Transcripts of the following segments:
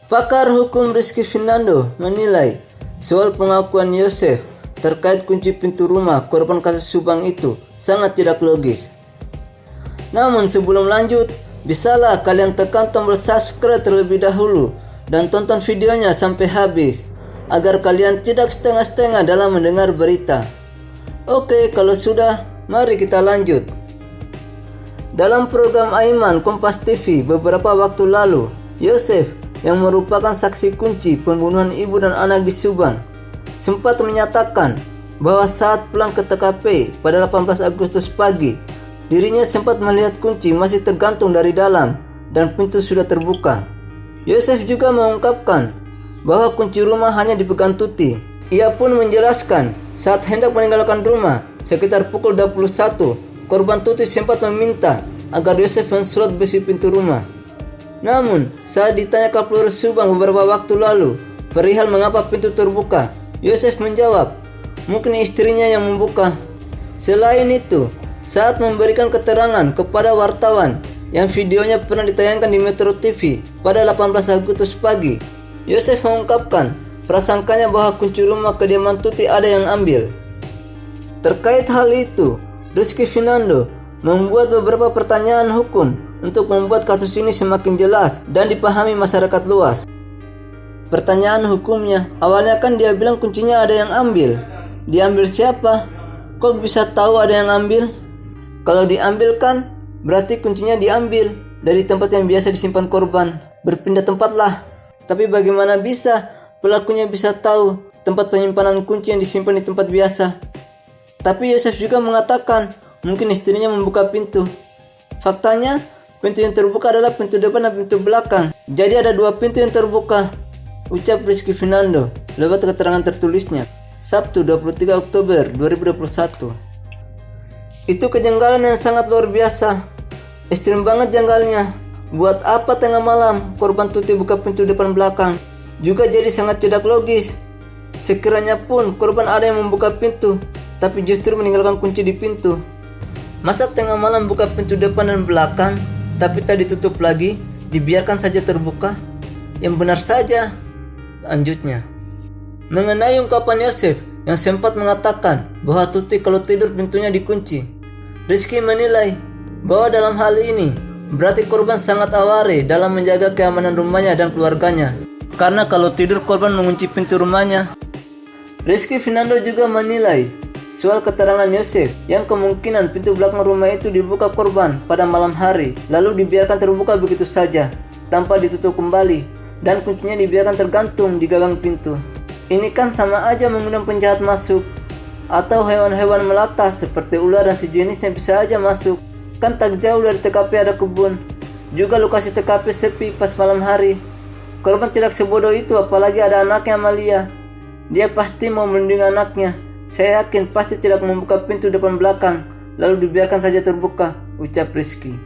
Pakar hukum Rizky Fernando menilai soal pengakuan Yosef terkait kunci pintu rumah korban kasus Subang itu sangat tidak logis. Namun sebelum lanjut, bisalah kalian tekan tombol subscribe terlebih dahulu dan tonton videonya sampai habis agar kalian tidak setengah-setengah dalam mendengar berita. Oke, kalau sudah, mari kita lanjut. Dalam program Aiman Kompas TV beberapa waktu lalu, Yosef yang merupakan saksi kunci pembunuhan ibu dan anak di Subang sempat menyatakan bahwa saat pulang ke TKP pada 18 Agustus pagi, dirinya sempat melihat kunci masih tergantung dari dalam dan pintu sudah terbuka. Yosef juga mengungkapkan bahwa kunci rumah hanya dipegang Tuti. Ia pun menjelaskan saat hendak meninggalkan rumah sekitar pukul 21, korban Tuti sempat meminta agar Yosef menslot besi pintu rumah. Namun, saat ditanya Kapolres Subang beberapa waktu lalu perihal mengapa pintu terbuka, Yosef menjawab, mungkin istrinya yang membuka. Selain itu, saat memberikan keterangan kepada wartawan yang videonya pernah ditayangkan di Metro TV pada 18 Agustus pagi, Yosef mengungkapkan prasangkanya bahwa kunci rumah kediaman Tuti ada yang ambil. Terkait hal itu, Rizky Fernando membuat beberapa pertanyaan hukum untuk membuat kasus ini semakin jelas dan dipahami masyarakat luas. Pertanyaan hukumnya, awalnya kan dia bilang kuncinya ada yang ambil. Diambil siapa? Kok bisa tahu ada yang ambil? Kalau diambil kan berarti kuncinya diambil dari tempat yang biasa disimpan korban. Berpindah tempat lah. Tapi bagaimana bisa pelakunya bisa tahu tempat penyimpanan kunci yang disimpan di tempat biasa? Tapi Yosef juga mengatakan mungkin istrinya membuka pintu. Faktanya, pintu yang terbuka adalah pintu depan dan pintu belakang. Jadi ada dua pintu yang terbuka, ucap Rizky Fernando lewat keterangan tertulisnya Sabtu 23 Oktober 2021. Itu kejanggalan yang sangat luar biasa. Ekstrim banget janggalnya. Buat apa tengah malam korban Tuti buka pintu depan belakang? Juga jadi sangat tidak logis. Sekiranya pun korban ada yang membuka pintu, tapi justru meninggalkan kunci di pintu. Masa tengah malam buka pintu depan dan belakang tapi tak ditutup lagi, dibiarkan saja terbuka? Yang benar saja. Lanjutnya, mengenai ungkapan Yosef yang sempat mengatakan bahwa Tuti kalau tidur pintunya dikunci, Rizky menilai bahwa dalam hal ini berarti korban sangat aware dalam menjaga keamanan rumahnya dan keluarganya. Karena kalau tidur korban mengunci pintu rumahnya. Rizky Fernando juga menilai soal keterangan Yosef yang kemungkinan pintu belakang rumah itu dibuka korban pada malam hari lalu dibiarkan terbuka begitu saja tanpa ditutup kembali dan kuncinya dibiarkan tergantung di gagang pintu. Ini kan sama aja mengundang penjahat masuk, atau hewan-hewan melata seperti ular dan sejenisnya bisa aja masuk. Kan tak jauh dari TKP ada kebun, juga lokasi TKP sepi pas malam hari. Korban tidak sebodoh itu, apalagi ada anaknya Amalia. Dia pasti mau melindungi anaknya. Saya yakin pasti tidak membuka pintu depan belakang lalu dibiarkan saja terbuka, ucap Rizky.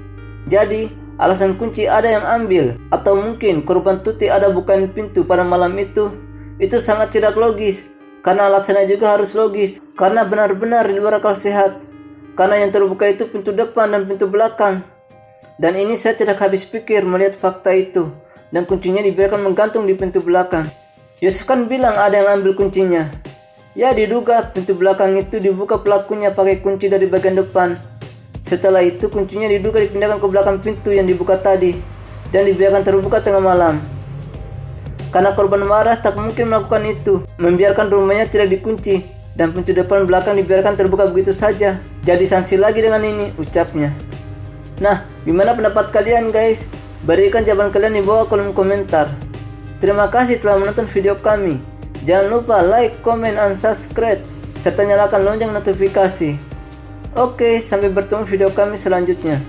Jadi, alasan kunci ada yang ambil atau mungkin korban Tuti ada bukain pintu pada malam itu sangat tidak logis. Karena alasannya juga harus logis, karena benar-benar di luar akal sehat. Karena yang terbuka itu pintu depan dan pintu belakang. Dan ini saya tidak habis pikir melihat fakta itu, dan kuncinya dibiarkan menggantung di pintu belakang. Yosef kan bilang ada yang ambil kuncinya. Ya, diduga pintu belakang itu dibuka pelakunya pakai kunci dari bagian depan. Setelah itu kuncinya diduga dipindahkan ke belakang pintu yang dibuka tadi dan dibiarkan terbuka tengah malam. Karena korban marah tak mungkin melakukan itu, membiarkan rumahnya tidak dikunci dan pintu depan belakang dibiarkan terbuka begitu saja. Jadi sanksi lagi dengan ini, ucapnya. Nah, gimana pendapat kalian guys? Berikan jawaban kalian di bawah kolom komentar. Terima kasih telah menonton video kami. Jangan lupa like, comment, dan subscribe, serta nyalakan lonceng notifikasi. Oke, sampai bertemu video kami selanjutnya.